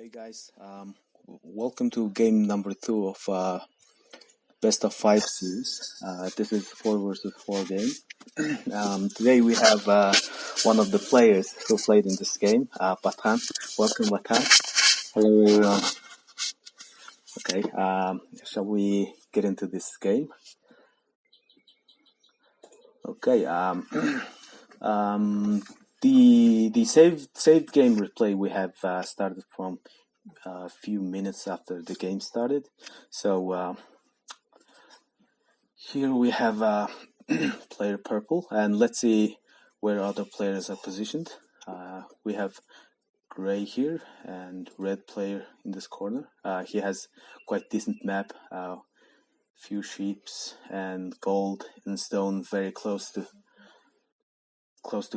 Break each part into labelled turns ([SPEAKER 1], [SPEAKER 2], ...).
[SPEAKER 1] Hey guys, welcome to game number two of best of five series. This is 4 versus 4 game. Today we have one of the players who played in this game, Batan. Welcome, Batan.
[SPEAKER 2] Hello everyone.
[SPEAKER 1] Okay, shall we get into this game? Okay. The saved game replay we have started from a few minutes after the game started. So here we have player purple, and let's see where other players are positioned. We have gray here and red player in this corner. He has quite decent map, few sheeps and gold and stone very close to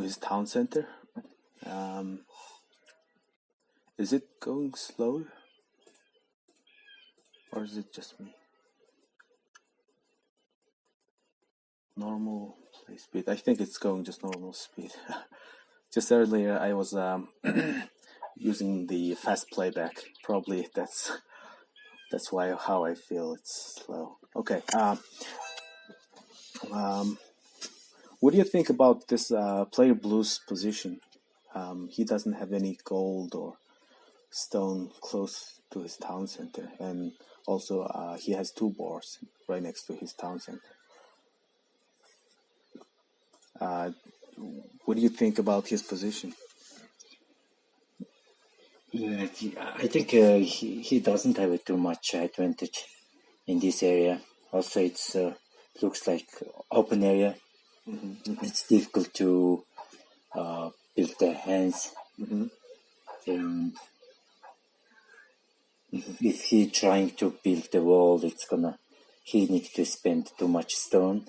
[SPEAKER 1] his town center. Is it going slow? Or is it just me? Normal play speed. I think it's going just normal speed. Just earlier I was using the fast playback. Probably that's why how I feel it's slow. Okay. What do you think about this player blue's position? He doesn't have any gold or stone close to his town center, and also he has two bars right next to his town center. What do you think about his position?
[SPEAKER 2] I think he doesn't have too much advantage in this area. Also, it's looks like open area.
[SPEAKER 1] Mm-hmm.
[SPEAKER 2] It's difficult to build the hands, and if he trying to build the wall, he needs to spend too much stone.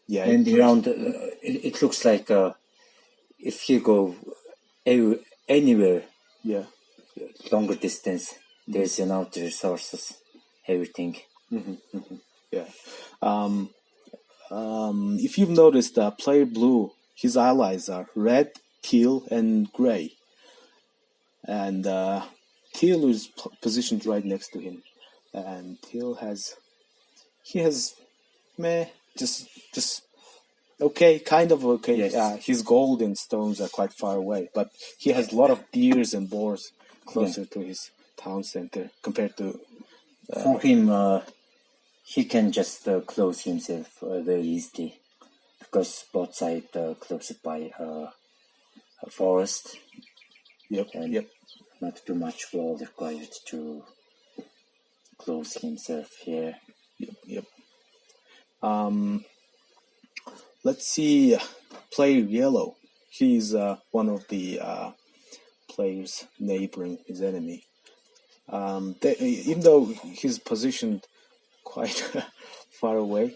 [SPEAKER 1] Yeah,
[SPEAKER 2] and around it looks like if he go anywhere,
[SPEAKER 1] yeah,
[SPEAKER 2] longer distance, there's enough resources, everything.
[SPEAKER 1] yeah. If you've noticed, player blue, his allies are red, teal, and gray, and teal is positioned right next to him, and teal has just okay, kind of okay.
[SPEAKER 2] Yes.
[SPEAKER 1] His gold and stones are quite far away, but he has a lot of deers and boars closer to his town center compared to.
[SPEAKER 2] For him, he can just close himself very easily because both sides close by a forest.
[SPEAKER 1] Yep.
[SPEAKER 2] Not too much wall required to close himself here.
[SPEAKER 1] Yep. Let's see, player yellow. He's one of the players neighboring his enemy. Even though he's positioned quite far away,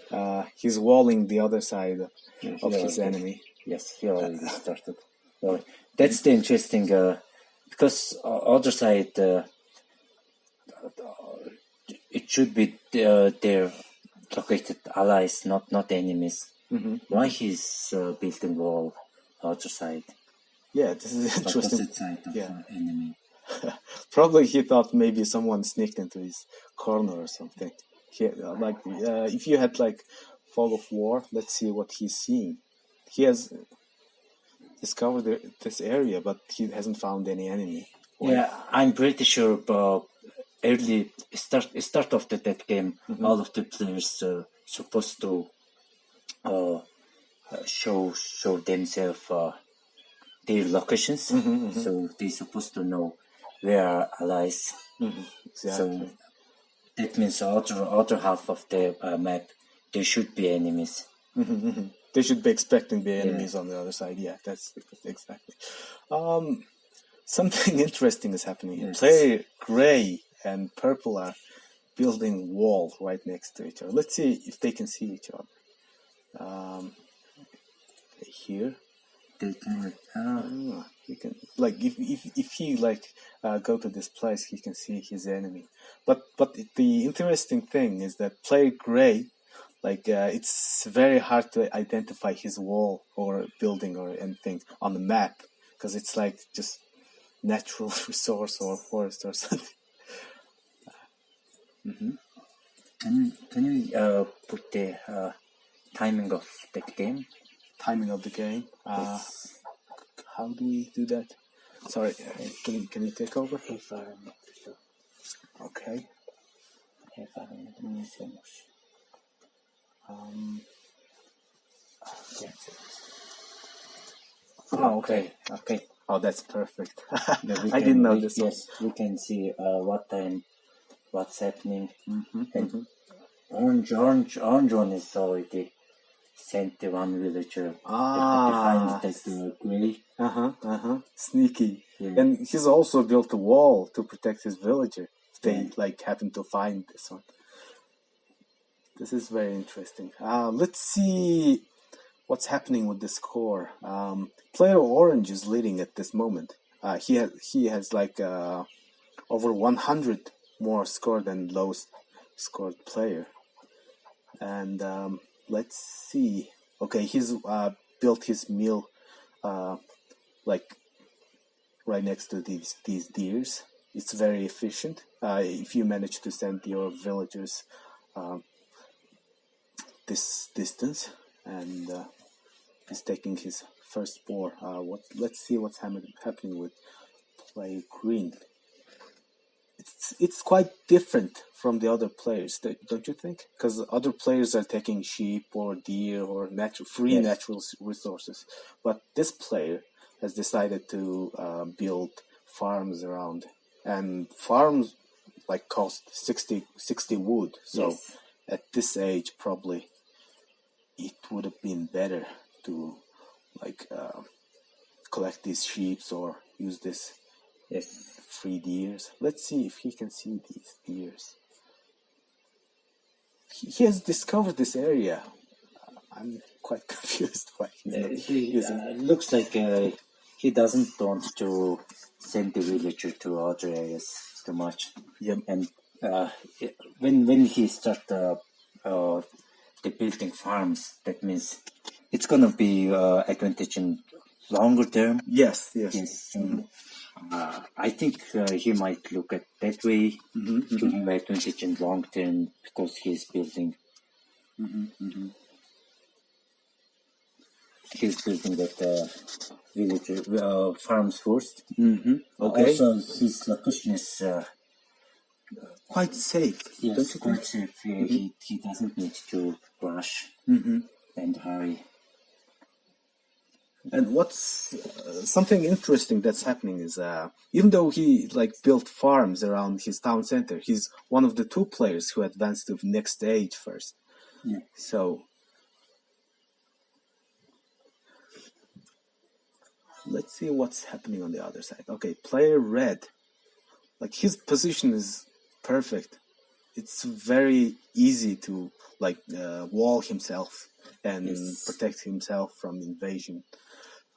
[SPEAKER 1] he's walling the other side of his enemy.
[SPEAKER 2] Yes, he already started. Well, that's the interesting, because other side, it should be their located allies, not enemies. Why he's building wall other side?
[SPEAKER 1] Yeah, this is interesting.
[SPEAKER 2] Opposite side of enemy.
[SPEAKER 1] Probably he thought maybe someone sneaked into his corner or something. If you had like fog of war, let's see what he's seeing. He has discovered this area, but he hasn't found any enemy.
[SPEAKER 2] Yeah, I'm pretty sure. Early start of that game, all of the players supposed to show themselves their locations, so they're supposed to know where are allies.
[SPEAKER 1] Exactly.
[SPEAKER 2] So that means other half of the map there should be enemies.
[SPEAKER 1] They should be expecting the enemies on the other side. Yeah, that's exactly. Something interesting is happening here. Player gray and purple are building wall right next to each other. Let's see if they can see each other. Here.
[SPEAKER 2] They can.
[SPEAKER 1] He can, like, if he go to this place, he can see his enemy. But the interesting thing is that player gray, it's very hard to identify his wall or building or anything on the map because it's like just natural resource or forest or something.
[SPEAKER 2] Can you put the timing of the game?
[SPEAKER 1] Timing of the game.
[SPEAKER 2] Yes.
[SPEAKER 1] How do we do that? Sorry, can you take over? Okay. Okay. Oh, that's perfect. I didn't know this.
[SPEAKER 2] Yes, we can see what time, what's happening. And orange one is already sent to one villager. Find that gray.
[SPEAKER 1] Sneaky.
[SPEAKER 2] Yeah.
[SPEAKER 1] And he's also built a wall to protect his villager. If they happen to find this one. This is very interesting. Let's see what's happening with the score. Player Orange is leading at this moment. He has like over 100 more score than lowest scored player. And let's see. Okay, he's built his mill like right next to these deers. It's very efficient. If you manage to send your villagers this distance, and he's taking his first boar. Let's see what's happening with Play Green. It's quite different from the other players, don't you think? Because other players are taking sheep or deer or natural resources, but this player has decided to build farms around, and farms like cost 60 wood. So at this age, probably it would have been better to collect these sheep or use this. Free deers. Let's see if he can see these deers. He has discovered this area. I'm quite confused why he's not using it.
[SPEAKER 2] It looks like he doesn't want to send the villager to other areas too much.
[SPEAKER 1] Yep.
[SPEAKER 2] And when he start the building farms, that means it's gonna be advantage in longer term.
[SPEAKER 1] Yes.
[SPEAKER 2] I think he might look at that way to have advantage in long term because he's building. He's building that villager farms first.
[SPEAKER 1] Okay.
[SPEAKER 2] Also, his location is
[SPEAKER 1] quite safe.
[SPEAKER 2] Yes, quite safe. He doesn't need to rush and hurry.
[SPEAKER 1] And what's something interesting that's happening is even though he built farms around his town center, he's one of the two players who advanced to the next stage first.
[SPEAKER 2] Yeah.
[SPEAKER 1] So let's see what's happening on the other side. Okay, player Red, his position is perfect. It's very easy to wall himself and protect himself from invasion.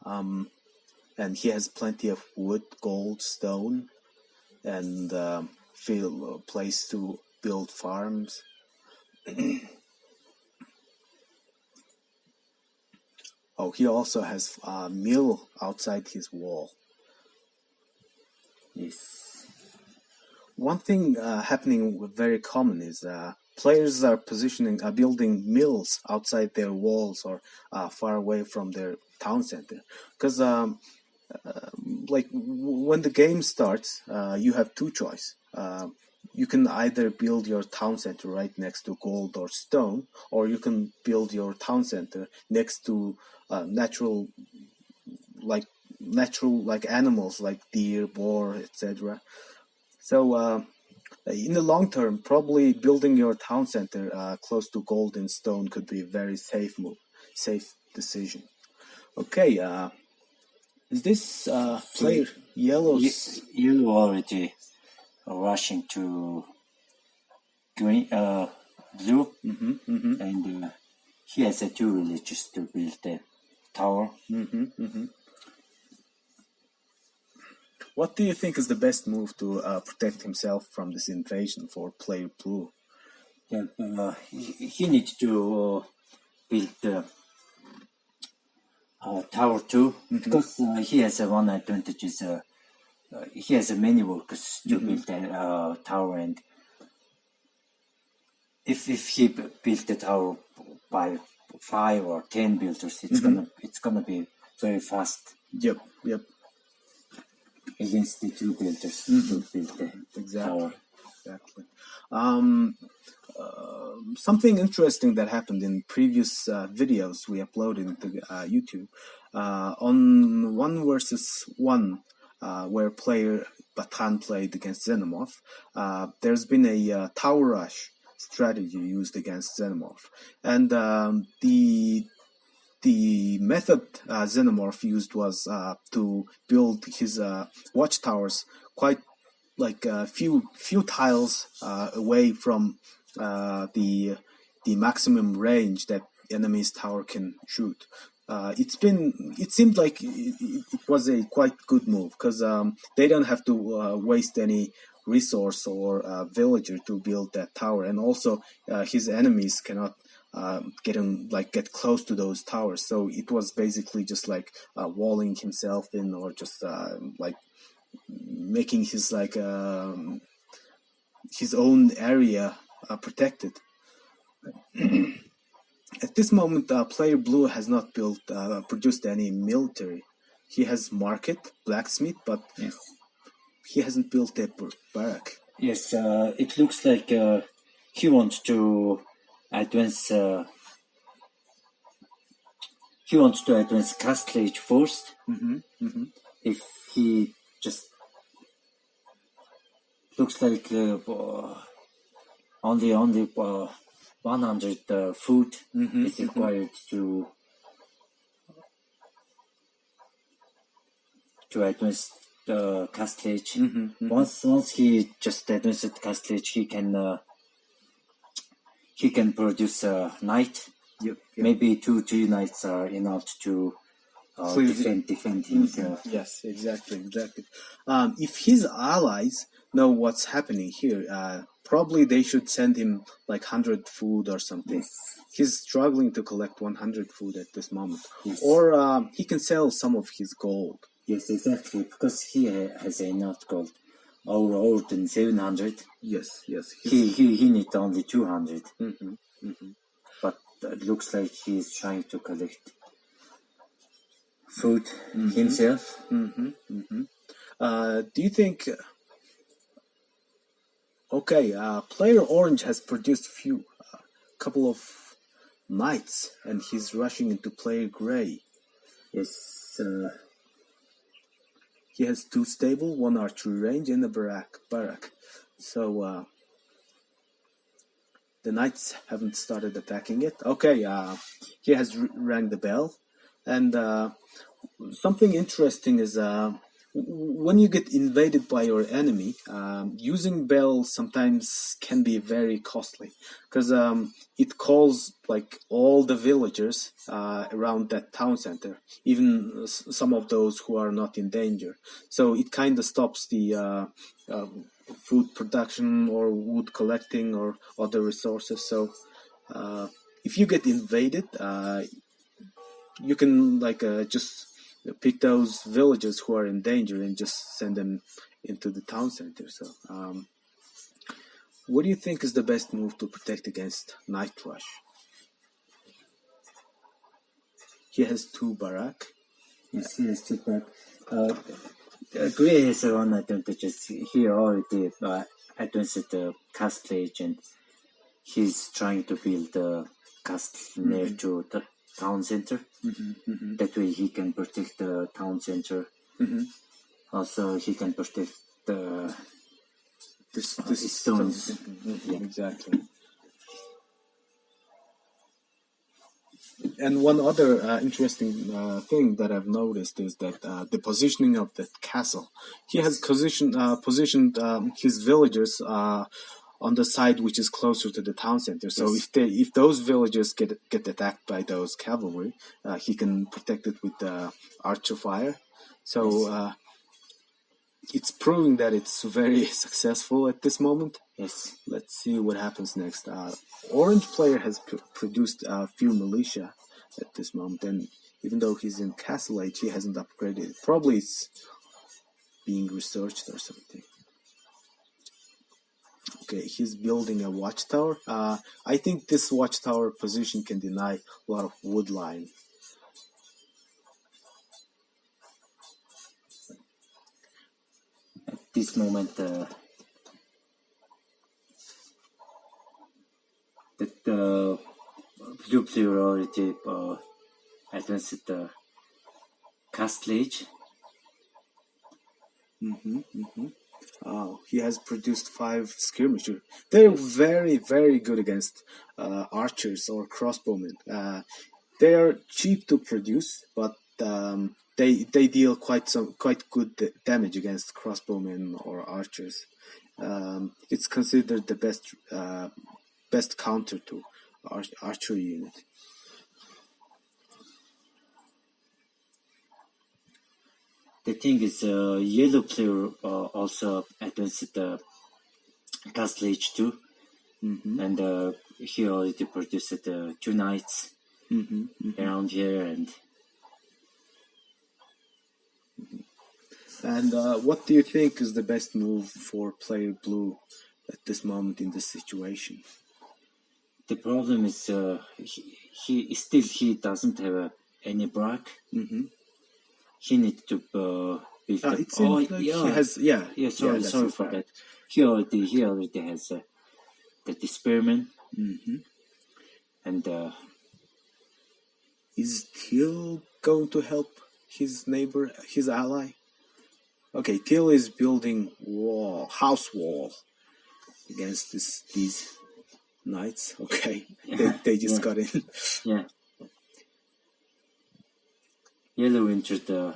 [SPEAKER 1] And he has plenty of wood, gold, stone, and place to build farms. Oh, he also has a mill outside his wall.
[SPEAKER 2] Yes.
[SPEAKER 1] One thing happening very common is players are building mills outside their walls or far away from their town center. Because when the game starts, you have two choices. You can either build your town center right next to gold or stone, or you can build your town center next to natural animals like deer, boar, etc. So in the long term, probably building your town center close to gold and stone could be a very safe decision. Okay, is this player Yellow
[SPEAKER 2] already rushing to green, blue, and he has two villages to build the tower.
[SPEAKER 1] What do you think is the best move to protect himself from this invasion for player Blue?
[SPEAKER 2] He needs to build the tower too, because he has one advantage is he has many workers to build a tower, and if he built the tower by 5 or 10 builders, it's gonna be very fast.
[SPEAKER 1] Yep.
[SPEAKER 2] Against the 2 builders to build the tower.
[SPEAKER 1] Exactly. Something interesting that happened in previous videos we uploaded to YouTube on 1 versus 1, where player Batan played against Xenomorph. There's been a tower rush strategy used against Xenomorph, and the method Xenomorph used was to build his watchtowers quite like a few tiles away from the maximum range that enemy's tower can shoot. It seemed like it was a quite good move because they don't have to waste any resource or villager to build that tower, and also his enemies cannot get close to those towers. So it was basically just like walling himself in, or just like making his his own area protected. At this moment, player Blue has not produced any military. He has market, blacksmith, but he hasn't built a barrack.
[SPEAKER 2] Yes, it looks like he wants to advance. He wants to advance Castle Age first. If he just looks like only 100 food is required to advance the Castle Age. Once he just advanced Castle Age, he can produce a knight. Maybe 2-3 knights are enough to defend himself.
[SPEAKER 1] Yes, exactly. If his allies know what's happening here, probably they should send him like 100 food or something. He's struggling to collect 100 food at this moment. Or he can sell some of his gold.
[SPEAKER 2] Yes, exactly, because he has enough gold. Over than 700.
[SPEAKER 1] Yes.
[SPEAKER 2] He needs only 200. But it looks like he's trying to collect food himself.
[SPEAKER 1] Do you think... Okay, player Orange has produced couple of knights, and he's rushing into player Gray.
[SPEAKER 2] Yes.
[SPEAKER 1] He has 2 stable, 1 archery range, and a barrack. So the knights haven't started attacking yet. Okay, he has rang the bell, and something interesting is when you get invaded by your enemy, using bell sometimes can be very costly, because it calls like all the villagers around that town center, even some of those who are not in danger. So it kind of stops the food production or wood collecting or other resources. So if you get invaded, you can just pick those villagers who are in danger and just send them into the town center. So what do you think is the best move to protect against Night Rush? He has 2 barrack.
[SPEAKER 2] Yes, he has 2 barrack. Gray has one advantage. He already advanced the Castle Age, and he's trying to build a castle near to the town center. That way he can protect the town center. Also, he can protect the stones.
[SPEAKER 1] Exactly. And one other interesting thing that I've noticed is that the positioning of the castle. He has positioned his villagers on the side which is closer to the town center. So if those villagers get attacked by those cavalry, he can protect it with the archer fire. So it's proving that it's very successful at this moment.
[SPEAKER 2] Yes.
[SPEAKER 1] Let's see what happens next. Orange player has produced a few militia at this moment, and even though he's in Castle Age, he hasn't upgraded. Probably it's being researched or something. Okay, he's building a watchtower. I think this watchtower position can deny a lot of wood line.
[SPEAKER 2] At this moment, the blue player already advanced the castle age.
[SPEAKER 1] Oh, he has produced 5 skirmishers. They're very, very good against archers or crossbowmen. They are cheap to produce, but they deal quite good damage against crossbowmen or archers. It's considered the best counter to archery unit.
[SPEAKER 2] The thing is, yellow player also advanced the castle age too, and he already produced 2 knights around here, and.
[SPEAKER 1] And what do you think is the best move for player blue at this moment in this situation?
[SPEAKER 2] The problem is he doesn't have any barrack. He needs to build.
[SPEAKER 1] He has
[SPEAKER 2] Sorry for that. He already has the spearman. And
[SPEAKER 1] is Till going to help his ally? Okay, Till is building house wall against these knights. Okay, they just got in.
[SPEAKER 2] Yeah. Yellow entered the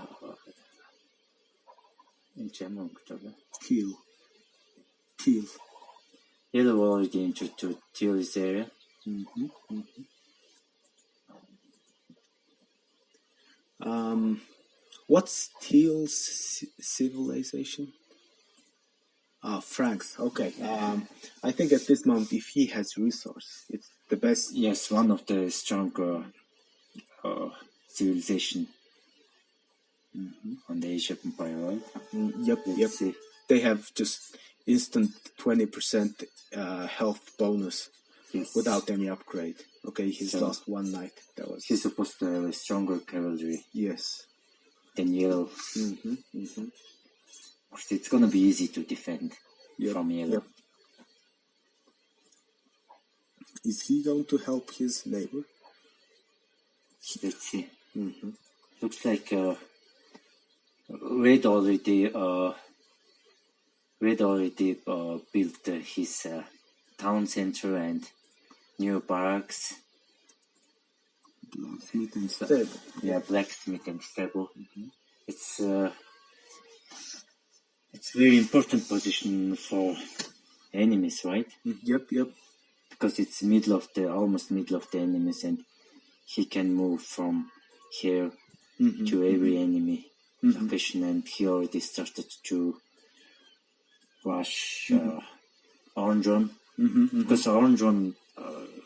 [SPEAKER 1] Till.
[SPEAKER 2] Yellow already entered to Till's area.
[SPEAKER 1] What's Till's civilization? Franks. Okay. I think at this moment, if he has resource, it's the best.
[SPEAKER 2] Yes, one of the stronger civilization on the Asian Empire, right?
[SPEAKER 1] Yep. See. They have just instant 20% health bonus without any upgrade. Okay, he's lost 1 knight.
[SPEAKER 2] He's supposed to have a stronger cavalry.
[SPEAKER 1] Yes.
[SPEAKER 2] Than yellow. It's gonna be easy to defend from yellow.
[SPEAKER 1] Is he going to help his neighbor?
[SPEAKER 2] Let's see. Looks like Red already built his town center and new barracks.
[SPEAKER 1] Blacksmith and stable.
[SPEAKER 2] Yeah, blacksmith and stable. It's very important position for enemies, right?
[SPEAKER 1] Yep.
[SPEAKER 2] Because it's almost middle of the enemies, and he can move from here to every enemy location, and he already started to rush Orange because Orange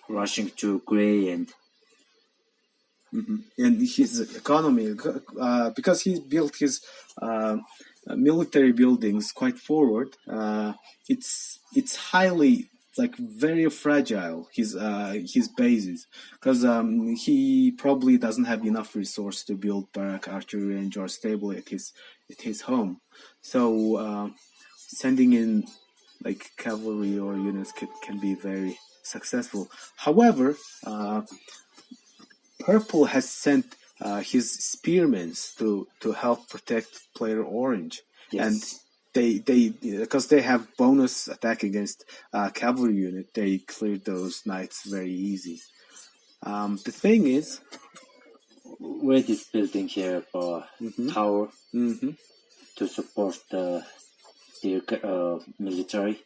[SPEAKER 2] rushing to Grey and
[SPEAKER 1] his economy, because he built his military buildings quite forward. It's highly very fragile. His bases, because he probably doesn't have enough resource to build barrack, archery range, or stable at his home. So sending in cavalry or units can be very successful. However, Purple has sent his spearmen to help protect player Orange, and they because they have bonus attack against cavalry unit, they cleared those knights very easy. The thing is,
[SPEAKER 2] Red is building here a tower to support their military.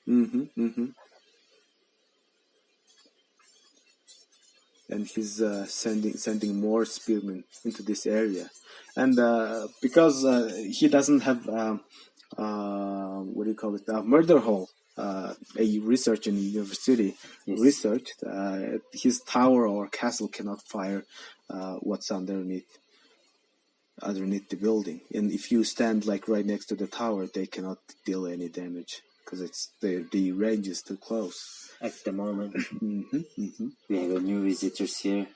[SPEAKER 1] And he's sending more spearmen into this area, and because he doesn't have murder hole, a research in the university researched, his tower or castle cannot fire what's underneath. underneath the building. And if you stand like right next to the tower, they cannot deal any damage because the range is too close.
[SPEAKER 2] At the moment, we have a new visitors here.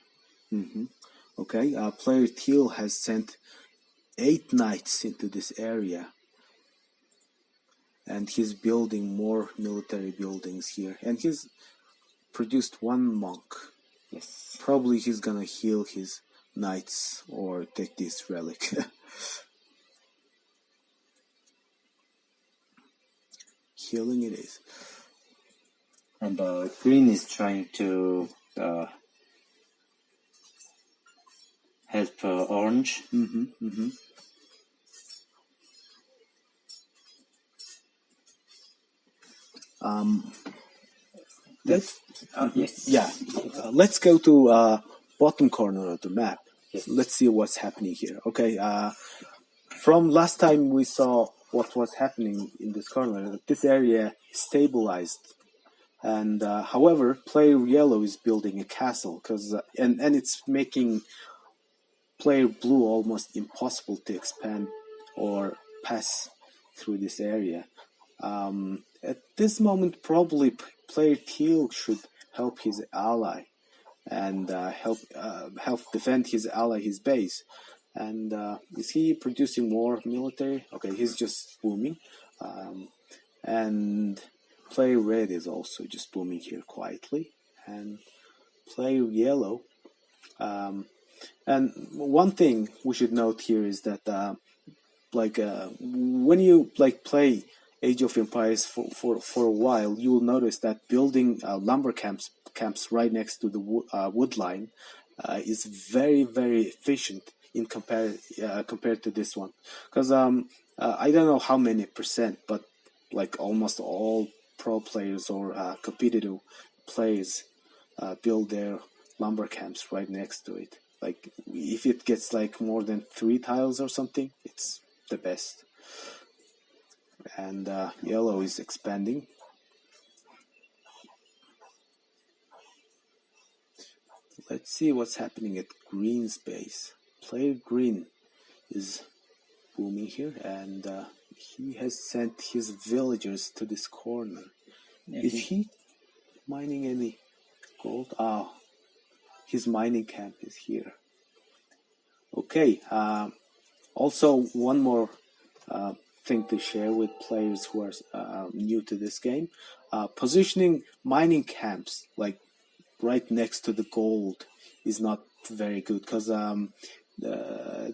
[SPEAKER 1] Okay, player Teal has sent 8 knights into this area, and he's building more military buildings here, and he's produced 1 monk.
[SPEAKER 2] Yes.
[SPEAKER 1] Probably he's gonna heal his knights or take this relic. Healing it is.
[SPEAKER 2] And green is trying to help orange.
[SPEAKER 1] Let's go to bottom corner of the map.
[SPEAKER 2] Yes.
[SPEAKER 1] Let's see what's happening here. Okay, from last time we saw what was happening in this corner. This area stabilized, and however, player yellow is building a castle and it's making player blue almost impossible to expand or pass through this area. At this moment, probably player teal should help his ally and help defend his ally, his base. And is he producing more military? Okay, he's just booming. And player red is also just booming here quietly. And player yellow. And one thing we should note here is that when you play Age of Empires for a while, you will notice that building lumber camps right next to the wood line is very, very efficient in compared to this one. Because I don't know how many percent, but like almost all pro players or competitive players build their lumber camps right next to it. Like if it gets like more than 3 tiles or something, it's the best. And yellow is expanding. Let's see what's happening at green's base. Player green is booming here, and he has sent his villagers to this corner. Is he mining any gold? His mining camp is here. Okay, also one more thing to share with players who are new to this game. Positioning mining camps like right next to the gold is not very good because the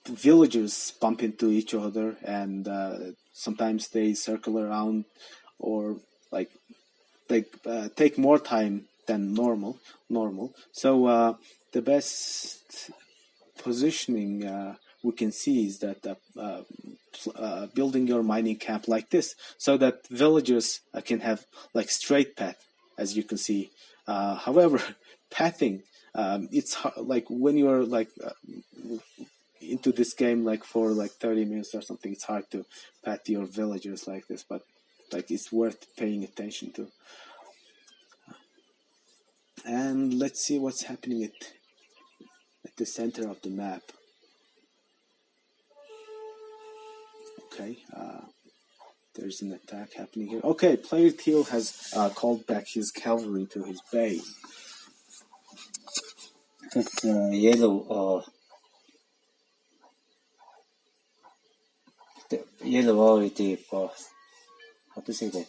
[SPEAKER 1] villagers bump into each other, and sometimes they circle around or like they take more time than normal. So the best positioning we can see is that building your mining camp like this, so that villagers can have like straight path, as you can see. However, pathing, it's hard, like when you're like into this game like for like 30 minutes or something, it's hard to path your villagers like this, but like it's worth paying attention to. And let's see what's happening at the center of the map. Okay, there's an attack happening here. Okay, player teal has called back his cavalry to his base.
[SPEAKER 2] Because yellow already, how to say that?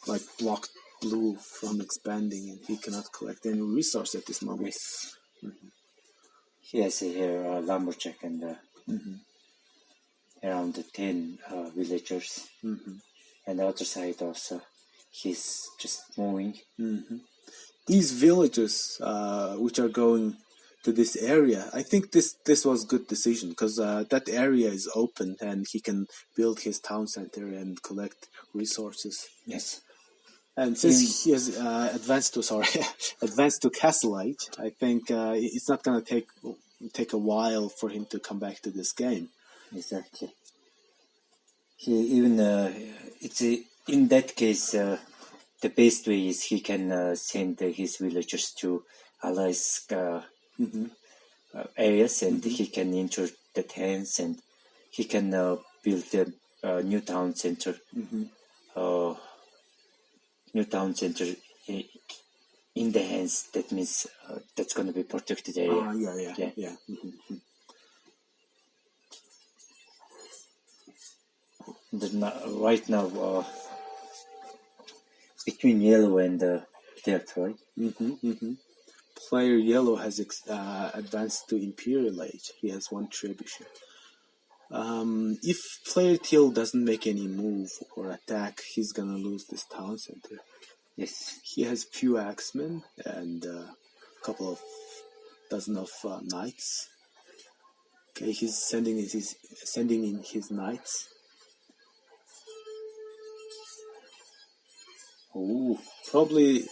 [SPEAKER 1] Like blocked blue from expanding, and he cannot collect any resource at this moment.
[SPEAKER 2] Yes. He has here a lumberjack and around 10 villagers. And the other side also, he's just moving.
[SPEAKER 1] These villagers which are going to this area, I think this was good decision, because that area is open and he can build his town center and collect resources.
[SPEAKER 2] Yes.
[SPEAKER 1] And since he has advanced to Castle Age, I think it's not going to take a while for him to come back to this game.
[SPEAKER 2] Exactly. He even it's in that case the best way is he can send his villagers to allies areas, and he can enter the towns, and he can build a new town center. New town center in the hands. That means that's going to be protected area.
[SPEAKER 1] Yeah.
[SPEAKER 2] Right now, between yellow and territory.
[SPEAKER 1] Player yellow has advanced to Imperial Age. He has 1 trebuchet. If player teal doesn't make any move or attack, he's gonna lose this town center.
[SPEAKER 2] Yes.
[SPEAKER 1] He has few axemen and a couple of dozen of knights. Okay, he's sending in his knights. Oh, probably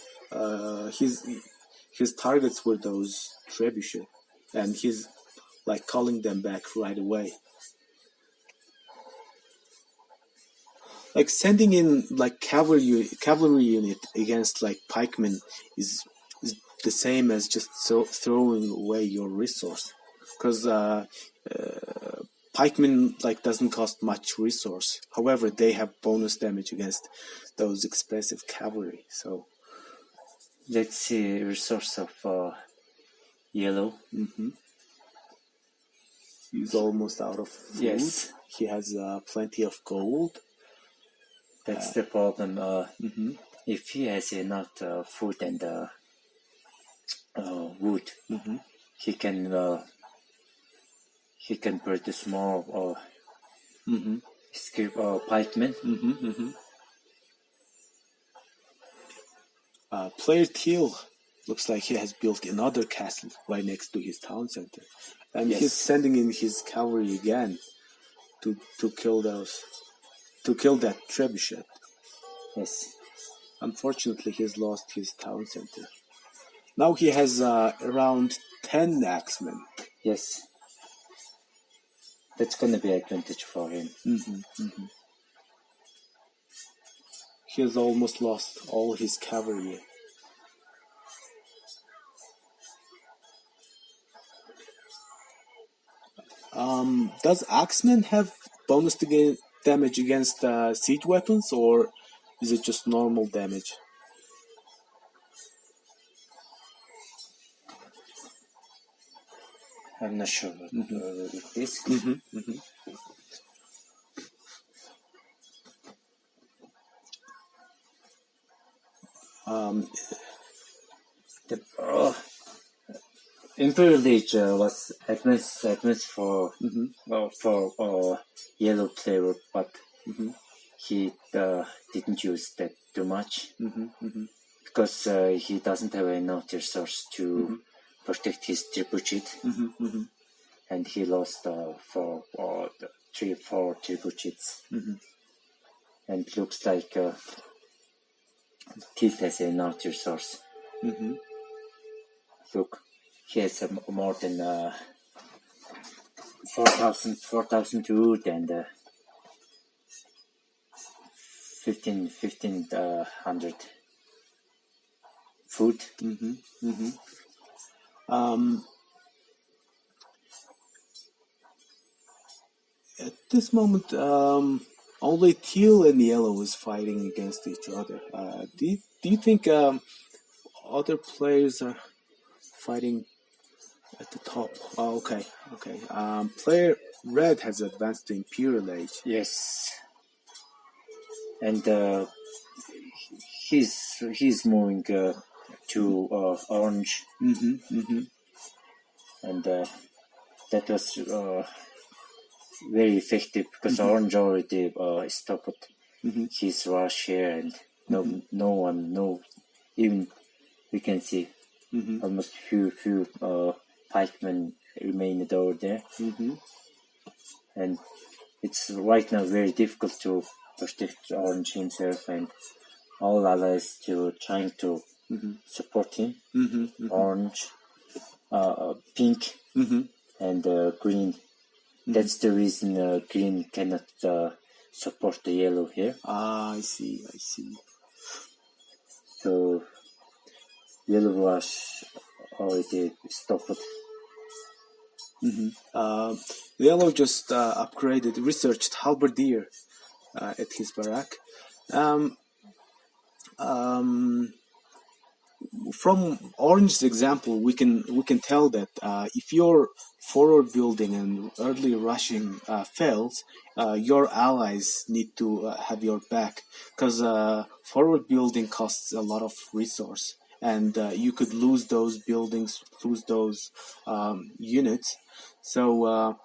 [SPEAKER 1] his targets were those trebuchet, and he's like calling them back right away. Like sending in like cavalry unit against like pikemen is the same as just throwing away your resource, because pikemen like doesn't cost much resource. However, they have bonus damage against those expensive cavalry. So
[SPEAKER 2] let's see resource of yellow.
[SPEAKER 1] He's almost out of food.
[SPEAKER 2] Yes.
[SPEAKER 1] He has plenty of gold.
[SPEAKER 2] That's the problem. If he has enough food and wood, he can produce more pikemen.
[SPEAKER 1] Player teal looks like he has built another castle right next to his town center, and he's sending in his cavalry again to kill that trebuchet.
[SPEAKER 2] Yes.
[SPEAKER 1] Unfortunately, he's lost his town center. Now he has around 10 axemen.
[SPEAKER 2] Yes. That's going to be an advantage for him.
[SPEAKER 1] He has almost lost all his cavalry. Does axemen have bonus damage against siege weapons, or is it just normal damage?
[SPEAKER 2] I'm not sure with this. The Imperial Age was advanced for yellow player, but he didn't use that too much because he doesn't have enough resource to protect his trebuchet, and he lost for 3-4 trebuchets, and it looks like Tilt has enough resource. Look, he has more than 4,000 wood and 1,500 food.
[SPEAKER 1] At this moment, only teal and yellow is fighting against each other. Do you think other players are fighting at the top? Oh, okay. Player red has advanced to Imperial Age.
[SPEAKER 2] Yes, and he's moving to orange, and that was very effective because orange already stopped his rush here, and no even we can see almost few pikemen remained over there, and it's right now very difficult to protect orange himself, and all allies to trying to support him. Orange, pink, and green. That's the reason green cannot support the yellow here.
[SPEAKER 1] I see.
[SPEAKER 2] So yellow rush already stopped.
[SPEAKER 1] Yellow just researched halberdier at his barrack. Um, um, from Orange's example, we can tell that if your forward building and early rushing fails, your allies need to have your back, because forward building costs a lot of resource, and you could lose those buildings, lose those units. So,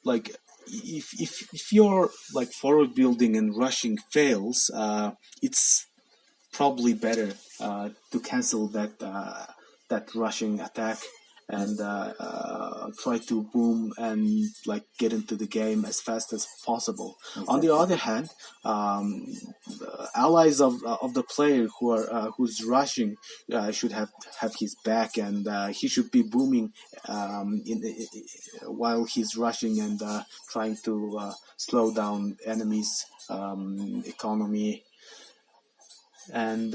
[SPEAKER 1] like, if your like forward building and rushing fails, it's probably better to cancel that rushing attack and try to boom and like get into the game as fast as possible. On the other hand, allies of the player who's rushing should have his back, and he should be booming while he's rushing and trying to slow down enemies' economy. And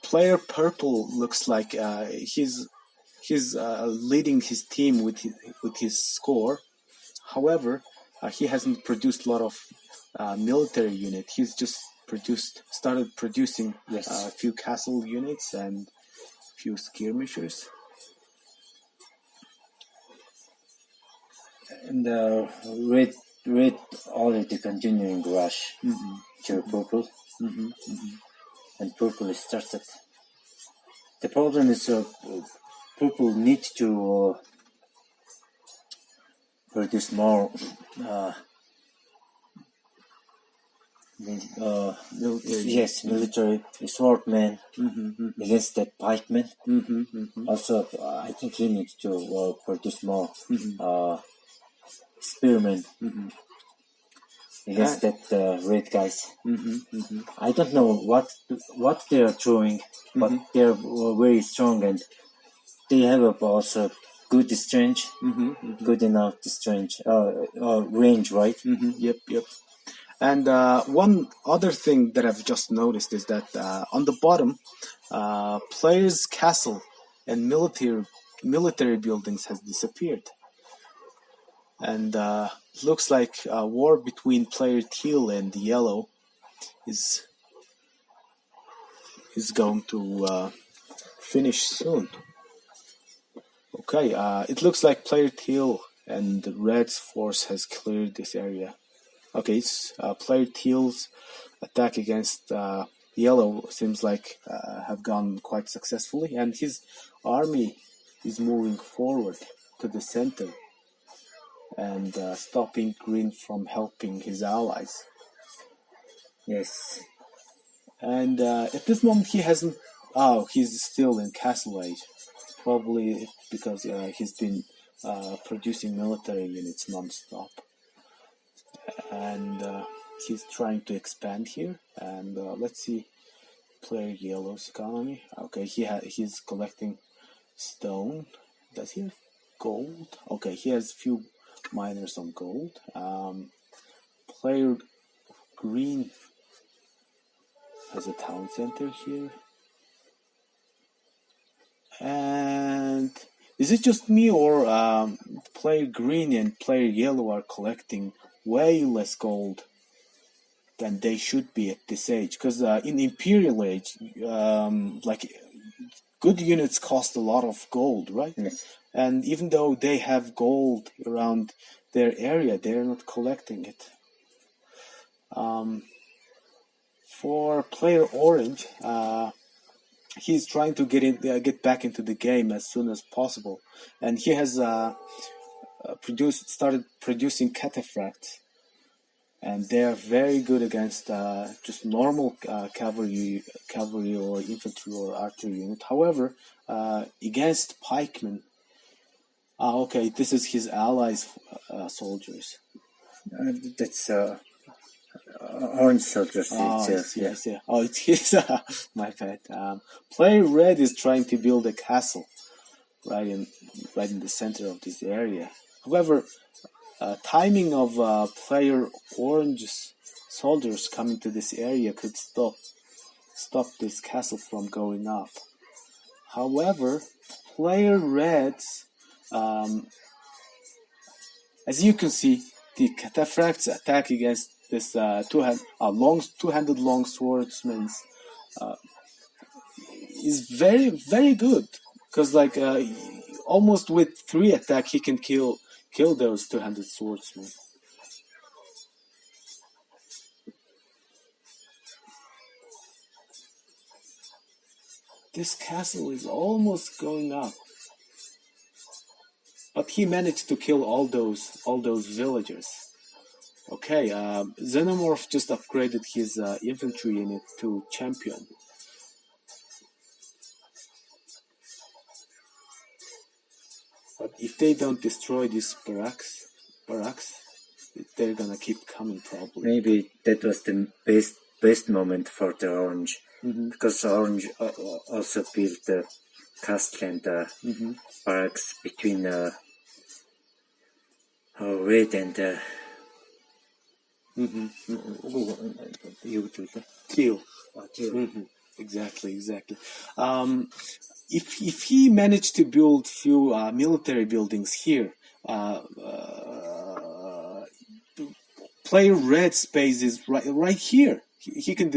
[SPEAKER 1] player purple looks like he's leading his team with his score. However, he hasn't produced a lot of military unit. He's just started producing a few castle units and few skirmishers.
[SPEAKER 2] And red already continuing rush to purple, and purple is started. The problem is purple need to produce more military swordmen against that pikemen. Also, I think he needs to produce more spearmen against that red guys. I don't know what they are throwing, but they are very strong, and they have also good strength, good enough strength, range, right?
[SPEAKER 1] Yep. And one other thing that I've just noticed is that on the bottom, players' castle and military buildings has disappeared, and looks like a war between player teal and yellow is going to finish soon. Okay, it looks like player teal and the red's force has cleared this area. Okay, it's player teal's attack against yellow seems like have gone quite successfully, and his army is moving forward to the center and stopping green from helping his allies.
[SPEAKER 2] Yes.
[SPEAKER 1] And at this moment he hasn't. Oh, he's still in castle age, probably because he's been producing military units non-stop, and he's trying to expand here. And let's see player yellow's economy. Okay, he's collecting stone. Does he have gold? Okay, he has few miners on gold. Player green has a town center here. And is it just me, or player green and player yellow are collecting way less gold than they should be at this age? Because in Imperial Age, like good units cost a lot of gold, right?
[SPEAKER 2] Yes.
[SPEAKER 1] And even though they have gold around their area, they're not collecting it. For player orange, he's trying to get back into the game as soon as possible, and he has started producing cataphracts, and they are very good against just normal cavalry or infantry or archery unit. However, against pikemen, okay, this is his allies' soldiers.
[SPEAKER 2] That's orange soldiers.
[SPEAKER 1] I see. Oh, it's his. My bad. Player red is trying to build a castle right in the center of this area. However, timing of player orange's soldiers coming to this area could stop this castle from going up. However, player red's As you can see, the Cataphract's attack against this two-handed long swordsman is very, very good. Because like almost with 3 attack, he can kill those two-handed swordsmen. This castle is almost going up, but he managed to kill all those villagers. Okay, Xenomorph just upgraded his infantry unit to champion. But if they don't destroy these barracks, they're gonna keep coming probably.
[SPEAKER 2] Maybe that was the best moment for the Orange, because Orange also built the castle and barracks between Red and
[SPEAKER 1] Teal. Exactly. If he managed to build few military buildings here, player Red's base is right here. He can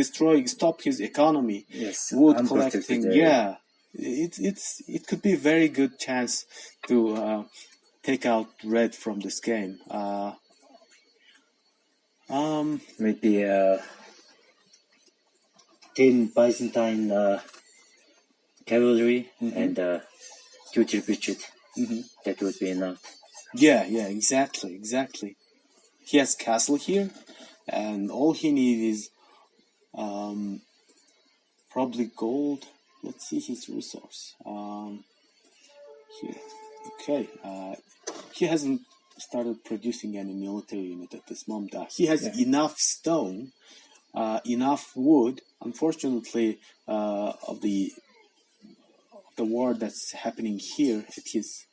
[SPEAKER 1] stop his economy.
[SPEAKER 2] Yes,
[SPEAKER 1] wood collecting. Yeah, it could be a very good chance to take out Red from this game.
[SPEAKER 2] Maybe 10 Byzantine cavalry and 2 trebuchet. That would be enough.
[SPEAKER 1] Yeah, exactly. He has castle here, and all he needs is probably gold. Let's see his resource. Here. Okay. He hasn't started producing any military unit at this moment. He has enough stone, enough wood. Unfortunately, of the war that's happening here at his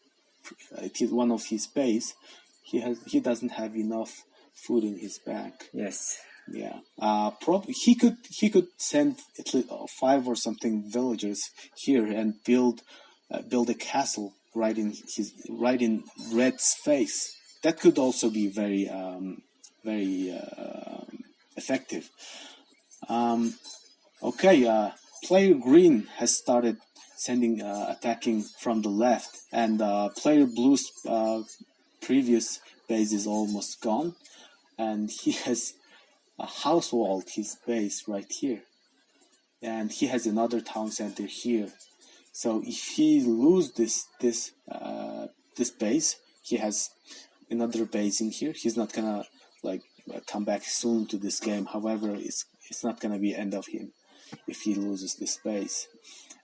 [SPEAKER 1] one of his base, he doesn't have enough food in his back.
[SPEAKER 2] Yes.
[SPEAKER 1] Yeah. Probably he could send at least 5 or something villagers here and build a castle right in Red's face. That could also be very effective. Okay. Player Green has started attacking from the left, and player Blue's previous base is almost gone, and he has house walled his base right here, and he has another town center here. So if he loses this base, he has another base in here. He's not gonna come back soon to this game. However, it's not gonna be end of him if he loses this base.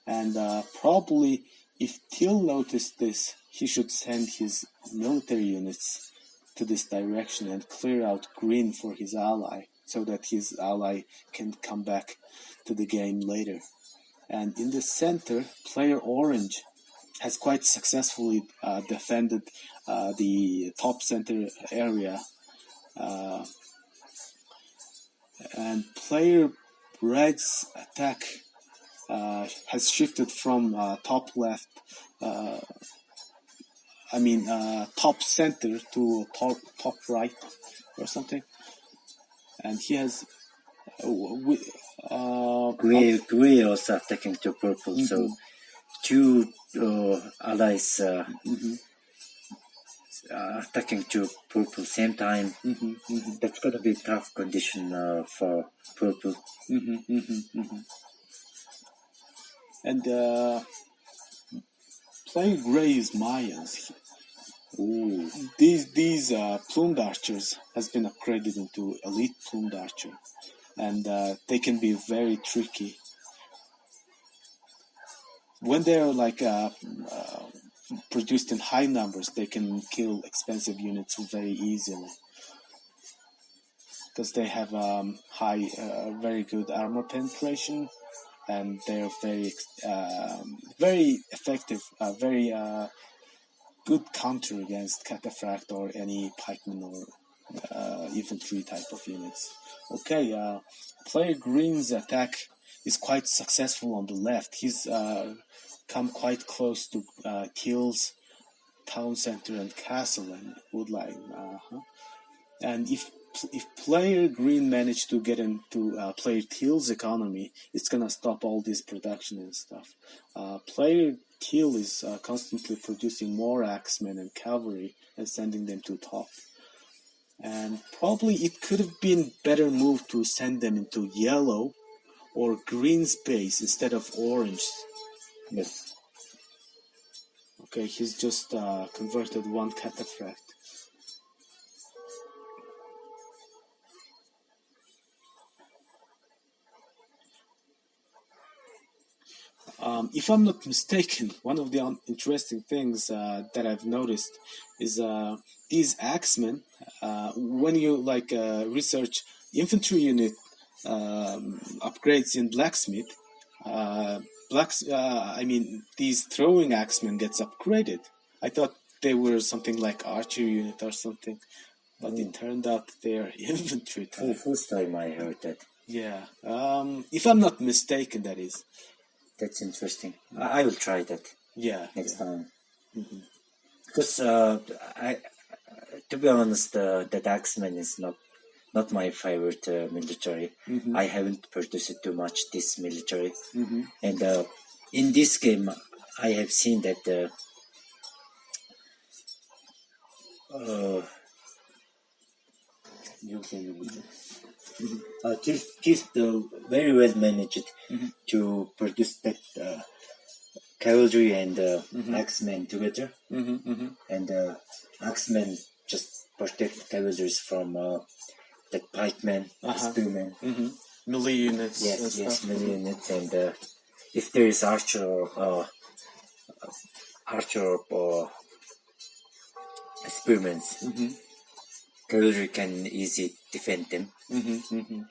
[SPEAKER 1] And probably if Till noticed this, he should send his military units to this direction and clear out green for his ally, so that his ally can come back to the game later. And in the center, player Orange has quite successfully defended the top center area. And player Red's attack has shifted from top left, top center to top right or something. And he has
[SPEAKER 2] Gray also attacking to purple, so 2 allies attacking to purple same time. That's gonna be a tough condition for purple.
[SPEAKER 1] And playing Gray is Mayans. Ooh. These plumed archers has been upgraded into elite plumed archer, and they can be very tricky. When they're produced in high numbers, they can kill expensive units very easily, because they have very good armor penetration, and they're very effective, very good counter against Cataphract or any pikeman or infantry type of units. Okay, player Green's attack is quite successful on the left. He's come quite close to Till's town center and castle and woodline. And if player green managed to get into player teal's economy, it's gonna stop all this production and stuff. Player teal is constantly producing more axemen and cavalry and sending them to top. And probably it could have been better move to send them into yellow or green space instead of orange.
[SPEAKER 2] Yes.
[SPEAKER 1] Okay, he's just converted one cataphract. If I'm not mistaken, one of the interesting things that I've noticed is these axemen. When you research infantry unit upgrades in blacksmith, these throwing axemen gets upgraded. I thought they were something like archer unit or something, but it turned out they're infantry type.
[SPEAKER 2] First time I heard that.
[SPEAKER 1] Yeah, if I'm not mistaken, that is.
[SPEAKER 2] That's interesting. I will try that.
[SPEAKER 1] Yeah,
[SPEAKER 2] next time.
[SPEAKER 1] Mm-hmm.
[SPEAKER 2] Because to be honest, that Axeman is not my favorite military.
[SPEAKER 1] Mm-hmm.
[SPEAKER 2] I haven't purchased too much this military,
[SPEAKER 1] Mm-hmm.
[SPEAKER 2] and in this game, I have seen that just very well managed to produce that cavalry and axemen together, and axemen just protect cavalries from the pikemen, spearmen,
[SPEAKER 1] melee units.
[SPEAKER 2] yes, melee units, and if there is archer or spearmen, cavalry can easily defend them.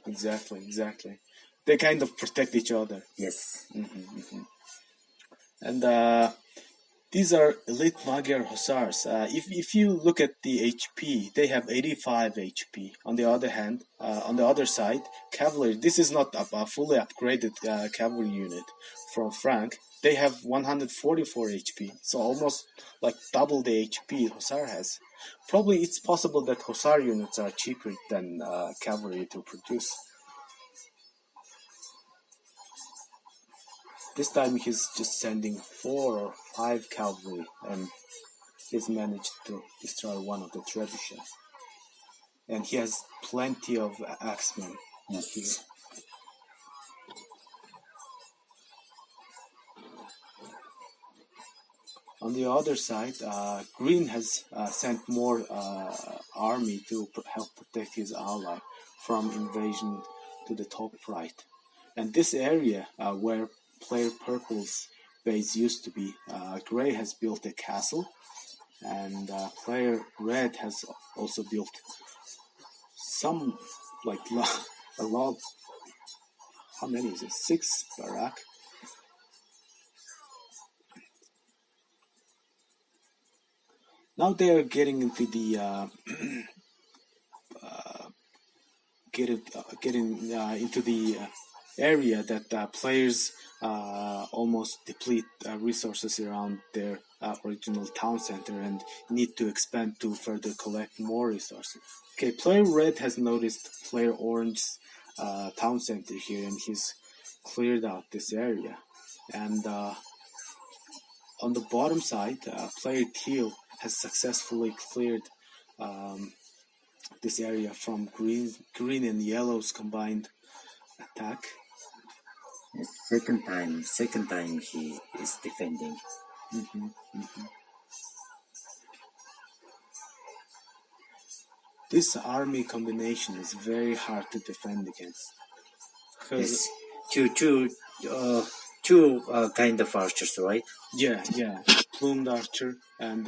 [SPEAKER 1] Exactly. They kind of protect each other.
[SPEAKER 2] Yes.
[SPEAKER 1] And these are elite Magyar Hussars. If you look at the HP, they have 85 HP. On the other hand, on the other side, cavalry. This is not a fully upgraded cavalry unit from Frank. They have 144 HP, so almost like double the HP Hussar has. Probably it's possible that Hussar units are cheaper than cavalry to produce. This time he's just sending 4 or 5 cavalry, and he's managed to destroy one of the trebuchets. And he has plenty of axemen here. On the other side, Green has sent more army to help protect his ally from invasion to the top right. And this area where player Purple's base used to be, Gray has built a castle, and player Red has also built some, a lot. How many is it? 6 barrack. Now they are getting into the into the area that players almost deplete resources around their original town center and need to expand to further collect more resources. Okay, player Red has noticed player Orange's town center here, and he's cleared out this area. And on the bottom side, player Teal has successfully cleared this area from green and yellow's combined attack.
[SPEAKER 2] Second time he is defending.
[SPEAKER 1] This army combination is very hard to defend against.
[SPEAKER 2] Yes, two kind of archers, right?
[SPEAKER 1] Yeah, plumed archer and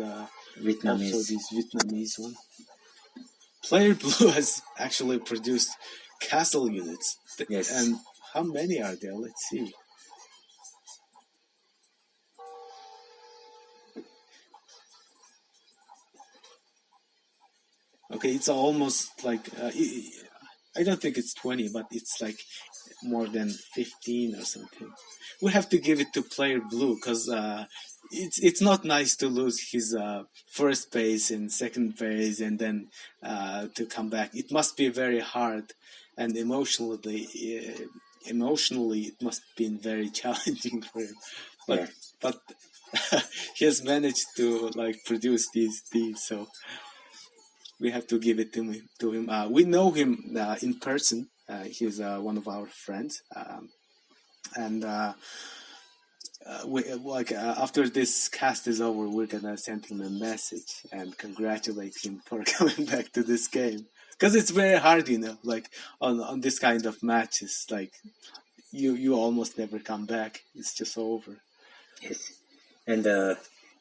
[SPEAKER 2] Vietnamese.
[SPEAKER 1] also this Vietnamese one. Player Blue has actually produced castle units.
[SPEAKER 2] Yes.
[SPEAKER 1] And how many are there? Let's see. Okay, it's almost like I don't think it's 20, but it's like more than 15 or something. We have to give it to player blue because it's not nice to lose his first base and second base and then to come back. It must be very hard and emotionally it must have been very challenging for him. But he has managed to like produce these teams, so we have to give it to him. We know him in person. He's one of our friends, and after this cast is over, we're gonna send him a message and congratulate him for coming back to this game. Because it's very hard, like on this kind of matches, like you almost never come back. It's just over.
[SPEAKER 2] Yes, and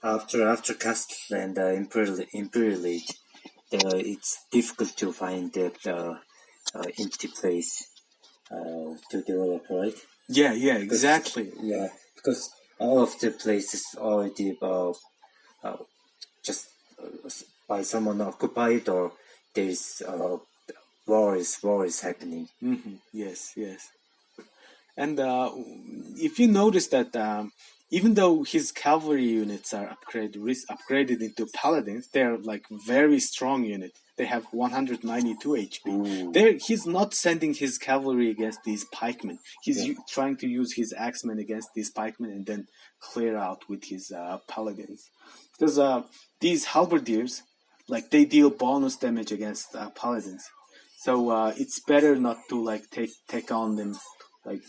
[SPEAKER 2] after Castle and Imperial League, it's difficult to find that empty place to develop, right?
[SPEAKER 1] Yeah, exactly.
[SPEAKER 2] Yeah, because all of the places already just by someone occupied, or there's war is happening.
[SPEAKER 1] Mm-hmm. Yes. And if you notice that even though his cavalry units are upgraded into paladins, they're like very strong unit. They have 192 HP. He's not sending his cavalry against these pikemen. He's trying to use his axemen against these pikemen and then clear out with his paladins. Because these halberdiers, like they deal bonus damage against paladins. So it's better not to like take on them like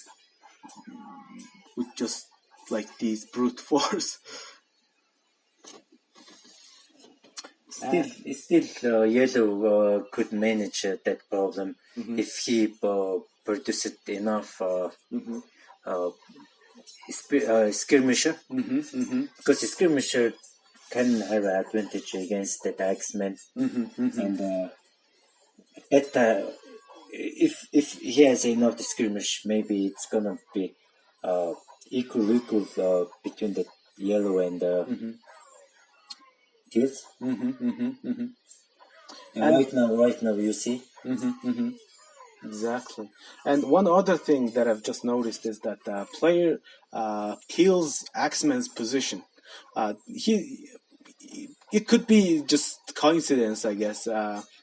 [SPEAKER 1] with just like these brute force.
[SPEAKER 2] Still, Yellow could manage that problem if he produced enough skirmisher. Because the skirmisher can have an advantage against the axemen, and if he has enough skirmish, maybe it's gonna be equal between the Yellow and Teals. And right now, you see.
[SPEAKER 1] Exactly. And one other thing that I've just noticed is that player Teal's axeman's position. It could be just coincidence, I guess,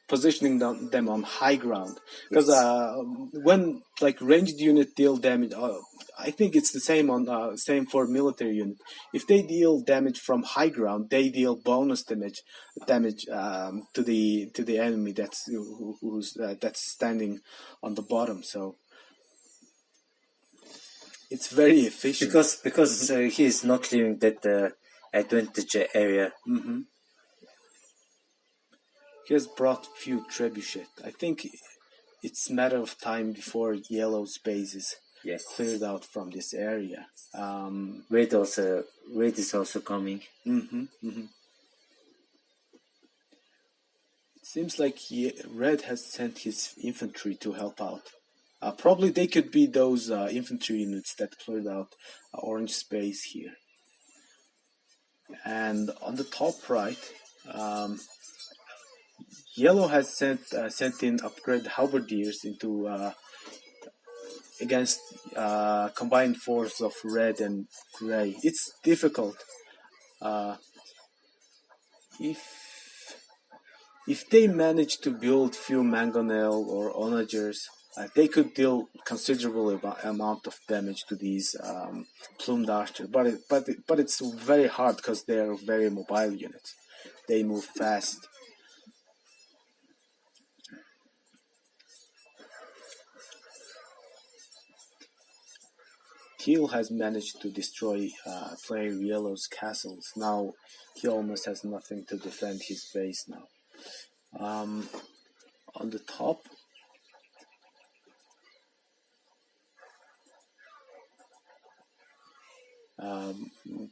[SPEAKER 1] positioning them on high ground. Because when like ranged unit deal damage, I think it's the same for military unit. If they deal damage from high ground, they deal bonus damage to the enemy that's standing on the bottom. So it's very efficient
[SPEAKER 2] because he is not leaving that advantage area.
[SPEAKER 1] He has brought few trebuchet. I think it's a matter of time before Yellow's base is cleared out from this area.
[SPEAKER 2] Red is also coming.
[SPEAKER 1] It seems like Red has sent his infantry to help out. Probably they could be those infantry units that cleared out orange space here. And on the top right, Yellow has sent in upgrade halberdiers into against combined force of red and gray. It's difficult. If they manage to build few mangonel or onagers, they could deal considerable amount of damage to these plumed archers. But it's very hard because they are very mobile units. They move fast. Teal has managed to destroy player Yellow's castles. Now he almost has nothing to defend his base now. On the top,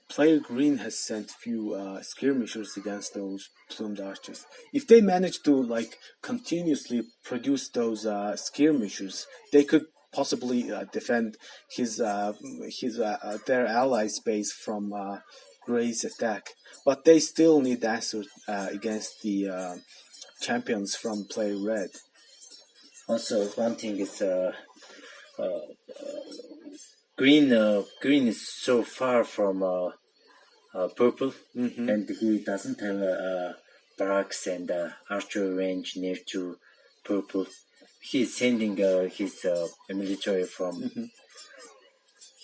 [SPEAKER 1] player Green has sent few skirmishers against those plumed archers. If they manage to like continuously produce those skirmishers, they could possibly defend their allies' base from Gray's attack. But they still need answer against the champions from player Red.
[SPEAKER 2] Also, one thing is green is so far from purple, and he doesn't have barracks and archery range near to purple. He's sending his military from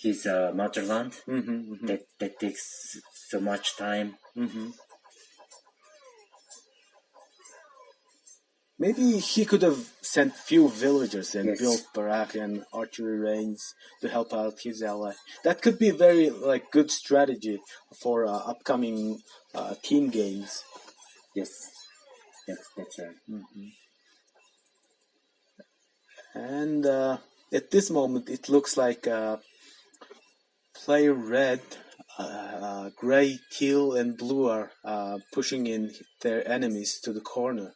[SPEAKER 2] his motherland. That takes so much time.
[SPEAKER 1] Maybe he could have sent few villagers and
[SPEAKER 2] Yes.
[SPEAKER 1] built barrack and archery range to help out his ally. That could be very good strategy for upcoming team games.
[SPEAKER 2] Yes, that's right.
[SPEAKER 1] And at this moment, it looks like player red, gray, teal, and blue are pushing in their enemies to the corner.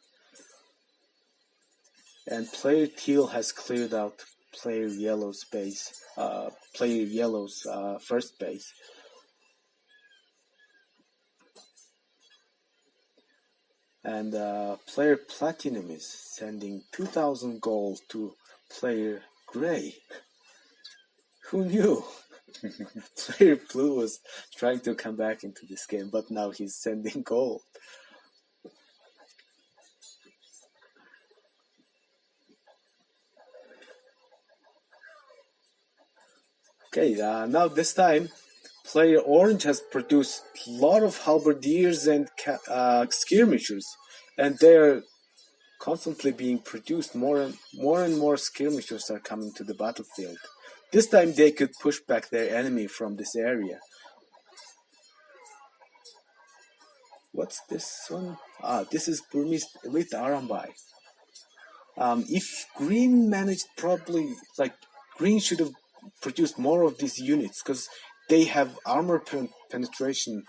[SPEAKER 1] And player teal has cleared out player yellow's base, player yellow's first base. And player platinum is sending 2,000 gold to player gray. Who knew? Player blue was trying to come back into this game, but now he's sending gold. Okay, now this time, player orange has produced a lot of halberdiers and skirmishers, and they're constantly being produced. More and more skirmishers are coming to the battlefield. This time they could push back their enemy from this area. What's this one? This is Burmese Elite Arambai. If green managed, probably green should have produced more of these units because they have armor penetration,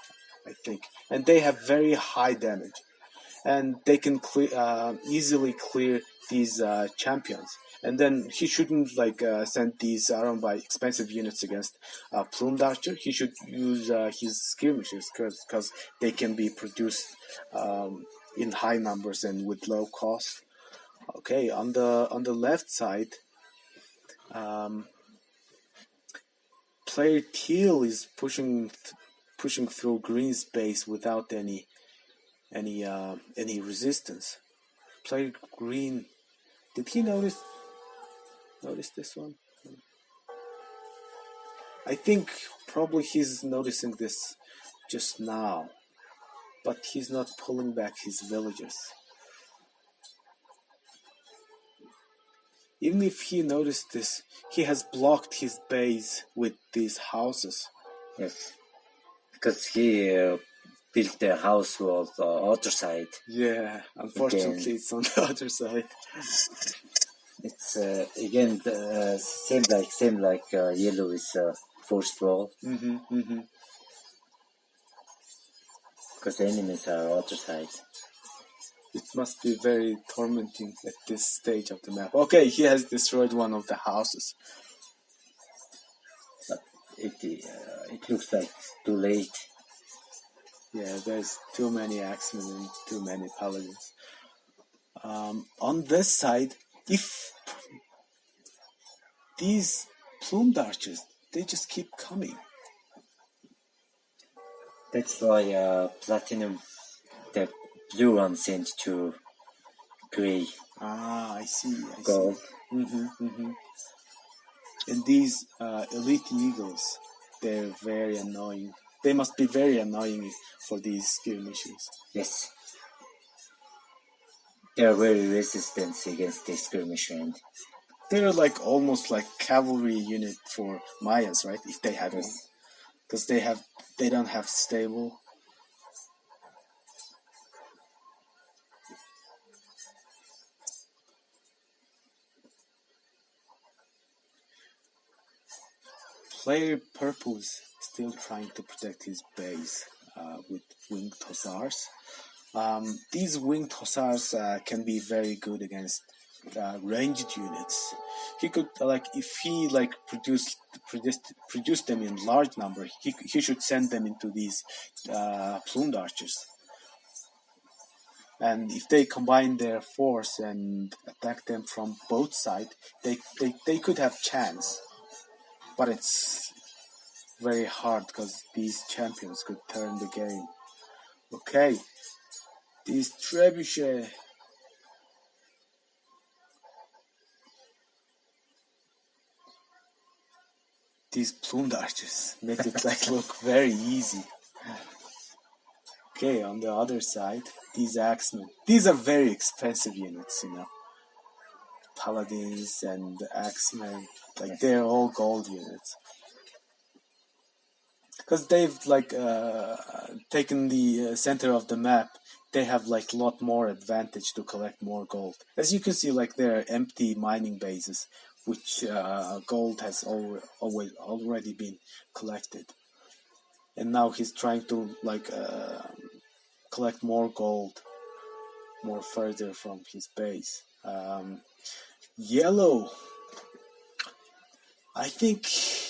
[SPEAKER 1] I think, and they have very high damage, and they can easily clear these champions. And then he shouldn't send these Arambai expensive units against Plumed Archer. He should use his skirmishers because they can be produced in high numbers and with low cost. Okay, on the left side, player teal is pushing through green's base without any resistance. Player green, did he notice this one? I think probably he's noticing this just now, but he's not pulling back his villagers. Even if he noticed this, he has blocked his base with these houses.
[SPEAKER 2] Yes, because he built the house on the other side.
[SPEAKER 1] Yeah, unfortunately, it's on the other side.
[SPEAKER 2] It's again same like yellow is first wall. Because the enemies are other side.
[SPEAKER 1] It must be very tormenting at this stage of the map. Okay, he has destroyed one of the houses.
[SPEAKER 2] But it looks like too late.
[SPEAKER 1] Yeah, there's too many axemen and too many paladins. On this side, if these plumed archers, they just keep coming.
[SPEAKER 2] That's why platinum, the blue one sent to gray.
[SPEAKER 1] I see.
[SPEAKER 2] Gold.
[SPEAKER 1] And these elite eagles, they're very annoying. They must be very annoying for these skirmishers.
[SPEAKER 2] Yes. They are very resistant against the skirmisher. And
[SPEAKER 1] they're almost like cavalry unit for Mayas, right? If they have one. Because they don't have stable. Player purple is still trying to protect his base with winged hussars. These winged hussars can be very good against ranged units. He could if he produce them in large number, he should send them into these plumed archers. and if they combine their force and attack them from both sides, they could have chance. But it's very hard because these champions could turn the game. Okay, these trebuchet. These plumed archers make it like look very easy. Okay, on the other side, these axemen. These are very expensive units, you know. Paladins and axemen, like they're all gold units. Because they've like taken the center of the map, they have like a lot more advantage to collect more gold. As you can see, like there are empty mining bases, which gold has already been collected, and now he's trying to like collect more gold more further from his base. Yellow. I think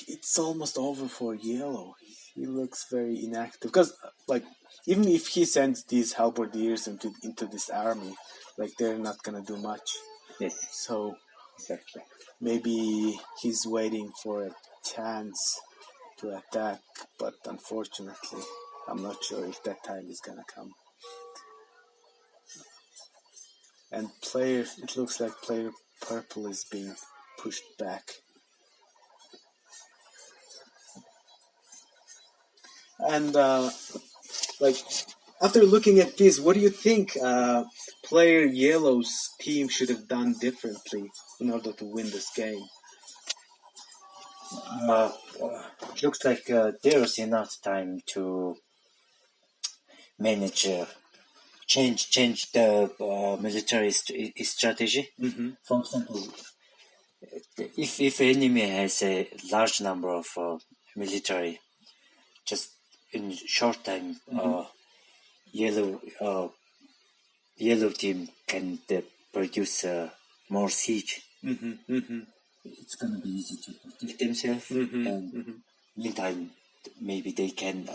[SPEAKER 1] it's almost over for Yellow. He looks very inactive because, like, even if he sends these halberdiers into this army, like they're not gonna do much.
[SPEAKER 2] Yes.
[SPEAKER 1] So
[SPEAKER 2] Exactly.
[SPEAKER 1] maybe he's waiting for a chance to attack, but unfortunately, I'm not sure if that time is gonna come. And it looks like player purple is being pushed back. And like after looking at this, what do you think player yellow's team should have done differently in order to win this game?
[SPEAKER 2] It looks like there is enough time to manage, change the military strategy.
[SPEAKER 1] Mm-hmm.
[SPEAKER 2] For example, if enemy has a large number of military, just in short time, yellow team can produce more siege. It's gonna be easy to protect themselves, and meantime, maybe they can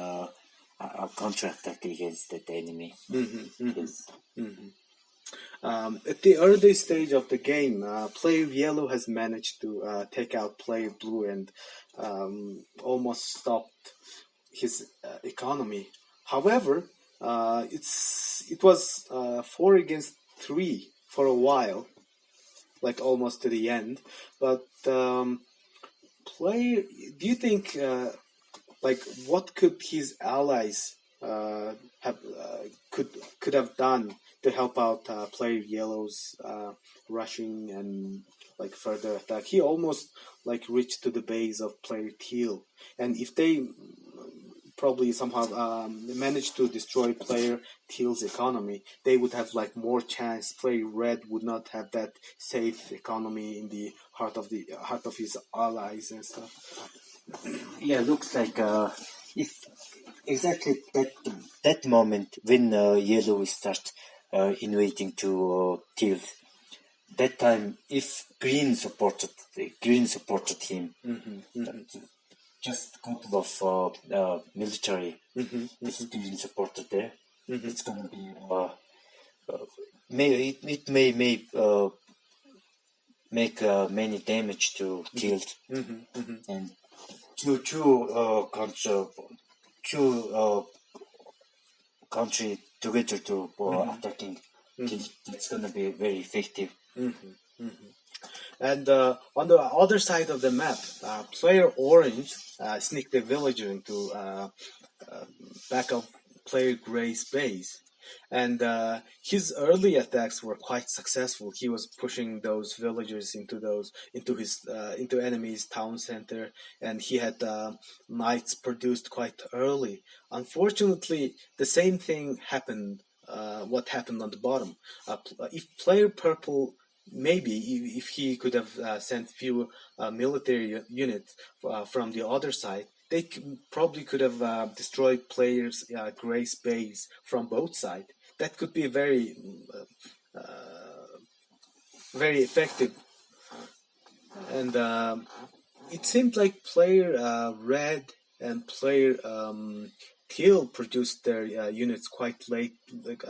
[SPEAKER 2] counterattack against the enemy. Yes.
[SPEAKER 1] At the early stage of the game, player yellow has managed to take out player blue and almost stopped his economy. However, it was 4-3 for a while, like almost to the end. But do you think like what could his allies have could have done to help out player yellow's rushing and like further attack? He almost like reached to the base of player teal, and if they probably somehow managed to destroy player teal's economy, they would have like more chance. Player red would not have that safe economy in the heart of his allies and stuff.
[SPEAKER 2] Yeah, looks like if exactly that moment when yellow start invading to teal, that time if green supported him, just a couple of military is green supported there. It's gonna be it may make many damage to teal, and country together to attacking. It's gonna be very effective.
[SPEAKER 1] And on the other side of the map, player orange sneaked a villager into back of player gray's base. And his early attacks were quite successful. He was pushing those villagers into enemy's town center, and he had knights produced quite early. Unfortunately, the same thing happened. What happened on the bottom? If player purple, maybe if he could have sent few military units from the other side, they probably could have destroyed players' Gray's base from both sides. That could be very effective. And it seemed like player red and player teal produced their units quite late. Like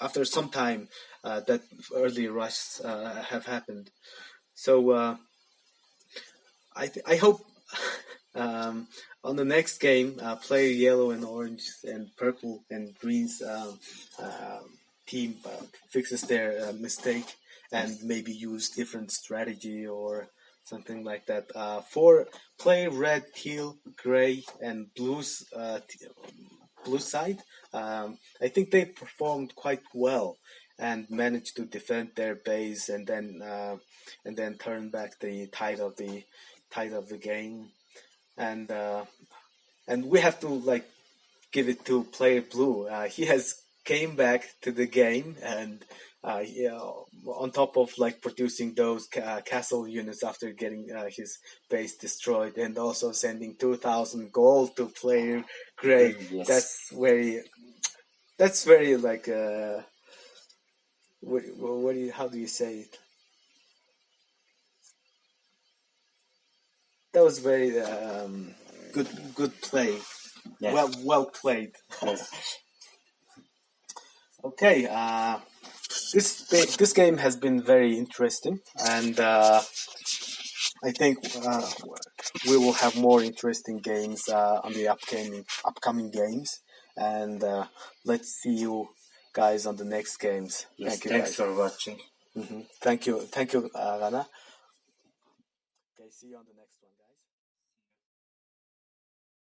[SPEAKER 1] after some time that early rushes have happened. So I hope on the next game, player yellow and orange and purple and green's team fixes their mistake and maybe use different strategy or something like that. For player red, teal, gray, and blues blue side, I think they performed quite well and managed to defend their base and then turn back the tide of the game. And we have to like give it to player blue. He has came back to the game and on top of like producing those castle units after getting his base destroyed and also sending 2,000 gold to player gray.
[SPEAKER 2] Yes.
[SPEAKER 1] That's very like how do you say it? That was very good play.
[SPEAKER 2] Yeah.
[SPEAKER 1] Well played.
[SPEAKER 2] Yes.
[SPEAKER 1] Okay, this game has been very interesting, and I think we will have more interesting games on the upcoming games. And let's see you guys on the next games.
[SPEAKER 2] Yes,
[SPEAKER 1] Thank you,
[SPEAKER 2] thanks
[SPEAKER 1] guys.
[SPEAKER 2] for watching.
[SPEAKER 1] Thank you, Ganaa. Okay, see you on the next one, guys.